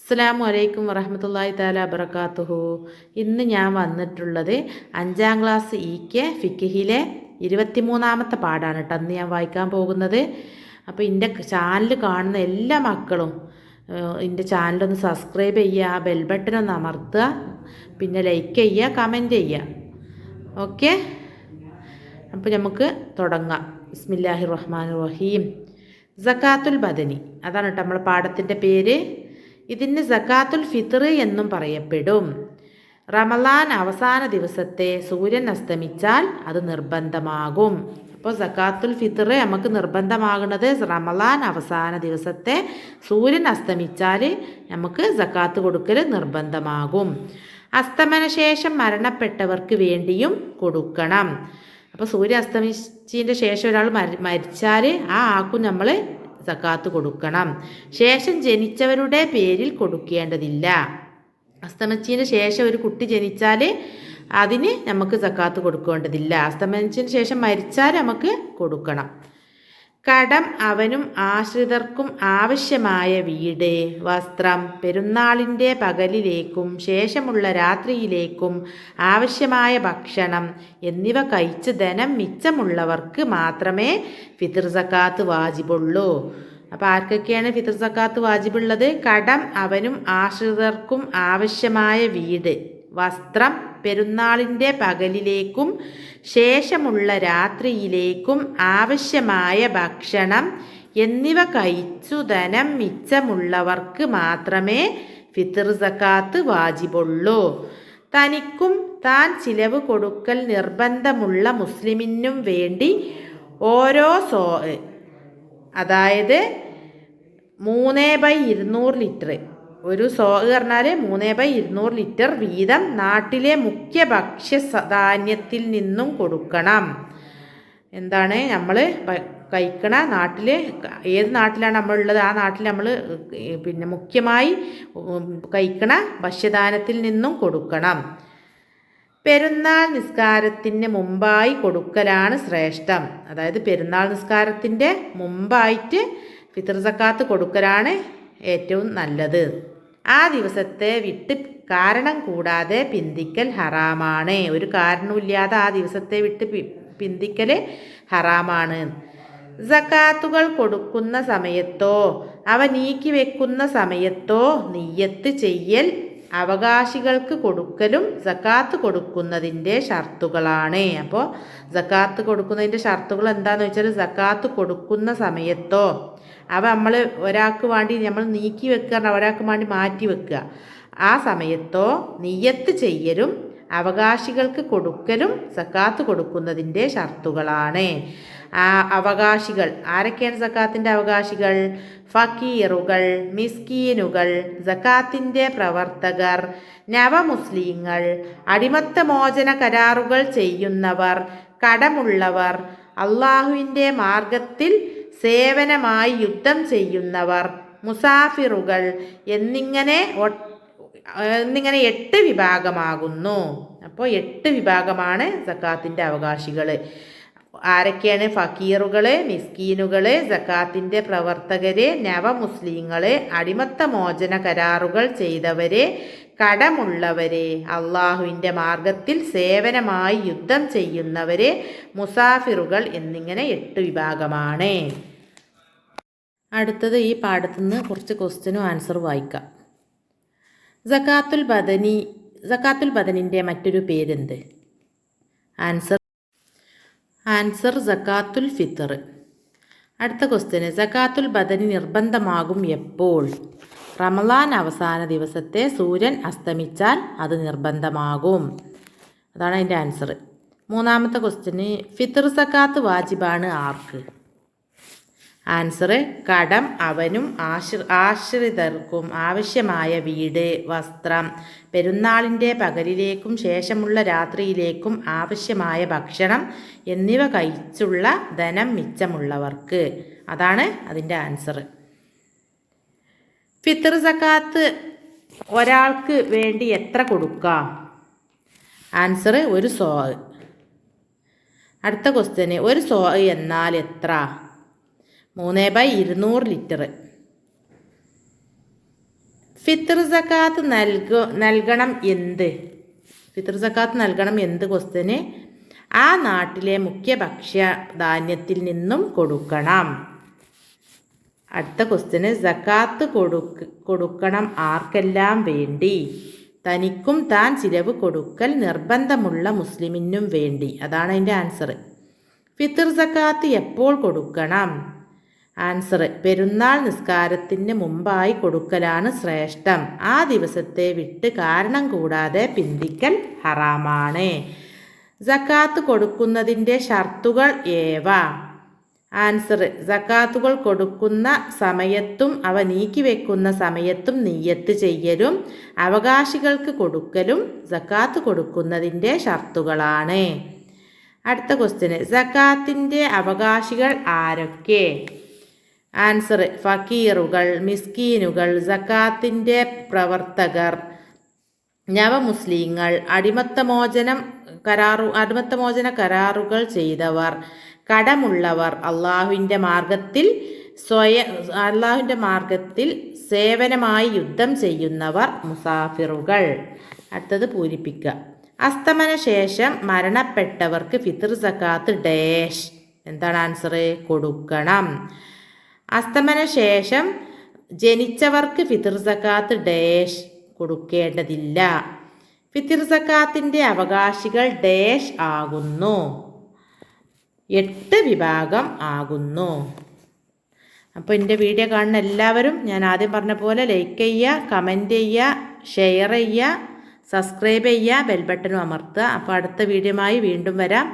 അസ്സലാമു അലൈക്കും വറഹ്മത്തുള്ളാഹി തആല വബറകാതുഹു. ഇന്ന് ഞാൻ വന്നിട്ടുള്ളത് 5ാം ക്ലാസ് ഇ.കെ. ഫിഖ്ഹിലെ 23ാമത്തെ പാഠാണ് കേട്ടോ അന്ന് ഞാൻ വായിക്കാൻ പോകുന്നത്. അപ്പോൾ എൻ്റെ ചാനൽ കാണുന്ന എല്ലാ മക്കളും എൻ്റെ ചാനലൊന്ന് സബ്സ്ക്രൈബ് ചെയ്യുക, ആ ബെൽ ബട്ടൺ ഒന്ന് അമർത്തുക, പിന്നെ ലൈക്ക് ചെയ്യുക, കമൻറ്റ് ചെയ്യുക. ഓക്കെ, അപ്പോൾ നമുക്ക് തുടങ്ങാം. ബിസ്മില്ലാഹിർ റഹ്മാനിർ റഹീം. സക്കാത്തുൽ ബദനി, അതാണ് കേട്ടോ നമ്മുടെ പാഠത്തിൻ്റെ പേര്. ഇതിന് സക്കാത്തുൽ ഫിത്ർ എന്നും പറയപ്പെടും. റമളാൻ അവസാന ദിവസത്തെ സൂര്യൻ അസ്തമിച്ചാൽ അത് നിർബന്ധമാകും. അപ്പോൾ സക്കാത്തുൽ ഫിത്ർ നമുക്ക് നിർബന്ധമാകുന്നത് റമളാൻ അവസാന ദിവസത്തെ സൂര്യൻ അസ്തമിച്ചാൽ നമുക്ക് സക്കാത്ത് കൊടുക്കൽ നിർബന്ധമാകും. അസ്തമന ശേഷം മരണപ്പെട്ടവർക്ക് വേണ്ടിയും കൊടുക്കണം. അപ്പോൾ സൂര്യൻ അസ്തമിച്ചതിൻ്റെ ശേഷം ഒരാൾ മരിച്ചാൽ ആ ആക്കും നമ്മൾ സക്കാത്ത് കൊടുക്കണം. ശേഷം ജനിച്ചവരുടെ പേരിൽ കൊടുക്കേണ്ടതില്ല. അസ്തമിച്ചതിന് ശേഷം ഒരു കുട്ടി ജനിച്ചാൽ അതിന് നമുക്ക് സക്കാത്ത് കൊടുക്കേണ്ടതില്ല. അസ്തമിച്ചതിന് ശേഷം മരിച്ചാൽ നമുക്ക് കൊടുക്കണം. കടം അവനും ആശ്രിതർക്കും ആവശ്യമായ വീട്, വസ്ത്രം, പെരുന്നാളിൻ്റെ പകലിലേക്കും ശേഷമുള്ള രാത്രിയിലേക്കും ആവശ്യമായ ഭക്ഷണം എന്നിവ കഴിച്ച് ധനം മിച്ചമുള്ളവർക്ക് മാത്രമേ ഫിത്ർ സക്കാത്ത് വാജിബുള്ളൂ. അപ്പോൾ ആർക്കൊക്കെയാണ് ഫിത്ർ സക്കാത്ത് വാജിബുള്ളത്? കടം അവനും ആശ്രിതർക്കും ആവശ്യമായ വീട്, വസ്ത്രം, പെരുന്നാളിൻ്റെ പകലിലേക്കും ശേഷമുള്ള രാത്രിയിലേക്കും ആവശ്യമായ ഭക്ഷണം എന്നിവ കഴിച്ചു ധനം മിച്ചമുള്ളവർക്ക് മാത്രമേ ഫിത്ർ സക്കാത്ത് വാജിബുള്ളൂ. തനിക്കും താൻ ചിലവ് കൊടുക്കൽ നിർബന്ധമുള്ള മുസ്ലിമിനും വേണ്ടി ഓരോ അതായത് 3/200 ലിറ്റർ, ഒരു പറഞ്ഞാൽ 3/200 ലിറ്റർ വീതം നാട്ടിലെ മുഖ്യ ഭക്ഷ്യധാന്യത്തിൽ നിന്നും കൊടുക്കണം. എന്താണ് നമ്മൾ കഴിക്കണ നാട്ടിൽ, ഏത് നാട്ടിലാണ് നമ്മളുള്ളത് ആ നാട്ടിൽ നമ്മൾ മുഖ്യമായി കഴിക്കണ ഭക്ഷ്യധാന്യത്തിൽ നിന്നും കൊടുക്കണം. പെരുന്നാൾ നിസ്കാരത്തിന് മുമ്പായി കൊടുക്കലാണ് ശ്രേഷ്ഠം. അതായത് പെരുന്നാൾ നിസ്കാരത്തിൻ്റെ മുമ്പായിട്ട് ഫിത്ർ സക്കാത്ത് കൊടുക്കലാണ് ഏറ്റവും നല്ലത്. ആ ദിവസത്തെ വിട്ട് കാരണം കൂടാതെ പിന്തിക്കൽ ഹറാമാണ്. ഒരു കാരണവുമില്ലാതെ ആ ദിവസത്തെ വിട്ട് പിന്തിക്കൽ ഹറാമാണ്. സക്കാത്തുകൾ കൊടുക്കുന്ന സമയത്തോ അവ നീക്കി വെക്കുന്ന സമയത്തോ നിയ്യത്ത് ചെയ്യൽ അവകാശികൾക്ക് കൊടുക്കലും സക്കാത്ത് കൊടുക്കുന്നതിൻ്റെ ഷർത്തുകളാണ്. അപ്പോൾ സക്കാത്ത് കൊടുക്കുന്നതിൻ്റെ ഷർത്തുകൾ എന്താണെന്ന് വെച്ചാൽ, സക്കാത്ത് കൊടുക്കുന്ന സമയത്തോ അവ നമ്മൾ ഒരാൾക്ക് വേണ്ടി നമ്മൾ നീക്കി വെക്കുക, ഒരാൾക്ക് വേണ്ടി മാറ്റി വെക്കുക, ആ സമയത്തോ നിയ്യത്ത് ചെയ്യലും അവകാശികൾക്ക് കൊടുക്കലും സക്കാത്ത് കൊടുക്കുന്നതിൻ്റെ ഷർത്തുകളാണ്. അവകാശികൾ ആരൊക്കെയാണ് സക്കാത്തിൻ്റെ അവകാശികൾ? ഫക്കീറുകൾ, മിസ്കീനുകൾ, സക്കാത്തിൻ്റെ പ്രവർത്തകർ, നവമുസ്ലിങ്ങൾ, അടിമത്ത മോചന കരാറുകൾ ചെയ്യുന്നവർ, കടമുള്ളവർ, അള്ളാഹുവിൻ്റെ മാർഗത്തിൽ സേവനമായി യുദ്ധം ചെയ്യുന്നവർ, മുസാഫിറുകൾ എന്നിങ്ങനെ 8 വിഭാഗമാകുന്നു. അപ്പോൾ 8 വിഭാഗമാണ് സക്കാത്തിൻ്റെ അവകാശികൾ. ആരൊക്കെയാണ്? ഫക്കീറുകൾ, മിസ്കീനുകൾ, സക്കാത്തിൻ്റെ പ്രവർത്തകർ, നവമുസ്ലിങ്ങൾ, അടിമത്ത മോചന കരാറുകൾ ചെയ്തവർ, കടമുള്ളവർ, അള്ളാഹുവിൻ്റെ മാർഗത്തിൽ സേവനമായി യുദ്ധം ചെയ്യുന്നവർ, മുസാഫിറുകൾ എന്നിങ്ങനെ 8 വിഭാഗമാണ്. അടുത്തത് ഈ പാഠത്തുനിന്ന് കുറച്ച് ക്വസ്റ്റ്യനും ആൻസറും വായിക്കാം. സക്കാത്തുൽ ബദനിൻ്റെ മറ്റൊരു പേരെന്ത്? ആൻസർ സക്കാത്തുൽ ഫിത്ർ. അടുത്ത ക്വസ്റ്റ്യന്, സക്കാത്തുൽ ബദനി നിർബന്ധമാകും എപ്പോൾ? റമളാൻ അവസാന ദിവസത്തെ സൂര്യൻ അസ്തമിച്ചാൽ അത് നിർബന്ധമാകും. അതാണ് അതിൻ്റെ ആൻസർ. മൂന്നാമത്തെ ക്വസ്റ്റ്യന്, ഫിത്ർ സക്കാത്ത് വാജിബാണ് ആർക്ക്? ആൻസർ കടം അവനും ആശ്രിതർക്കും ആവശ്യമായ വീട്, വസ്ത്രം, പെരുന്നാളിൻ്റെ പകലിലേക്കും ശേഷമുള്ള രാത്രിയിലേക്കും ആവശ്യമായ ഭക്ഷണം എന്നിവ കഴിച്ചുള്ള ധനം മിച്ചമുള്ളവർക്ക്. അതാണ് അതിൻ്റെ ആൻസർ. ഫിത്ർ സക്കാത്ത് ഒരാൾക്ക് വേണ്ടി എത്ര കൊടുക്കാം? ആൻസർ ഒരു സോ. അടുത്ത ക്വസ്റ്റ്യന്, ഒരു സോ എന്നാൽ എത്ര? 3/200 ലിറ്റർ. ഫിത്ർ സക്കാത്ത് നൽകണം എന്ത്? ഫിത്ർ സക്കാത്ത് നൽകണം എന്ത് ക്വസ്റ്റ്യന്? ആ നാട്ടിലെ മുഖ്യ ഭക്ഷ്യധാന്യത്തിൽ നിന്നും കൊടുക്കണം. അടുത്ത ക്വസ്റ്റ്യന് സക്കാത്ത് കൊടുക്കണം ആർക്കെല്ലാം വേണ്ടി? തനിക്കും താൻ ചിലവ് കൊടുക്കൽ നിർബന്ധമുള്ള മുസ്ലിമിനും വേണ്ടി. അതാണ് അതിൻ്റെ ആൻസർ. ഫിത്ർ സക്കാത്ത് എപ്പോൾ കൊടുക്കണം? ആൻസർ പെരുന്നാൾ നിസ്കാരത്തിന് മുമ്പായി കൊടുക്കലാണ് ശ്രേഷ്ഠം. ആ ദിവസത്തെ വിട്ട് കാരണം കൂടാതെ പിന്തിക്കൽ ഹറാമാണ്. സക്കാത്ത് കൊടുക്കുന്നതിൻ്റെ ഷർത്തുകൾ ഏവ? ആൻസർ സക്കാത്തുകൾ കൊടുക്കുന്ന സമയത്തും അവ നീക്കിവെക്കുന്ന സമയത്തും നിയ്യത്ത് ചെയ്യലും അവകാശികൾക്ക് കൊടുക്കലും സക്കാത്ത് കൊടുക്കുന്നതിൻ്റെ ഷർത്തുകളാണ്. അടുത്ത ക്വസ്റ്റ്യന് സക്കാത്തിൻ്റെ അവകാശികൾ ആരൊക്കെ? ആൻസർ ഫക്കീറുകൾ, മിസ്കീനുകൾ, സക്കാത്തിൻ്റെ പ്രവർത്തകർ, നവമുസ്ലിങ്ങൾ, അടിമത്തമോചന കരാറുകൾ ചെയ്തവർ, കടമുള്ളവർ, അള്ളാഹുവിൻ്റെ മാർഗത്തിൽ സേവനമായി യുദ്ധം ചെയ്യുന്നവർ, മുസാഫിറുകൾ. അടുത്തത് പൂരിപ്പിക്കുക. അസ്തമന ശേഷം മരണപ്പെട്ടവർക്ക് ഫിത്ർ സക്കാത്ത് ഡാഷ്. എന്താണ് ആൻസർ? കൊടുക്കണം. അസ്തമന ശേഷം ജനിച്ചവർക്ക് ഫിത്ർ സക്കാത്ത് ഡാഷ് കൊടുക്കേണ്ടതില്ല. ഫിത്ർ സക്കാത്തിൻ്റെ അവകാശികൾ ഡാഷ് ആകുന്നു. 8 വിഭാഗം ആകുന്നു. അപ്പോൾ എൻ്റെ വീഡിയോ കാണുന്ന എല്ലാവരും ഞാൻ ആദ്യം പറഞ്ഞ പോലെ ലൈക്ക് ചെയ്യുക, കമൻറ്റ് ചെയ്യുക, ഷെയർ ചെയ്യുക, സബ്സ്ക്രൈബ് ചെയ്യുക, ബെൽ ബട്ടനും അമർത്തുക. അപ്പോൾ അടുത്ത വീഡിയോയുമായി വീണ്ടും വരാം.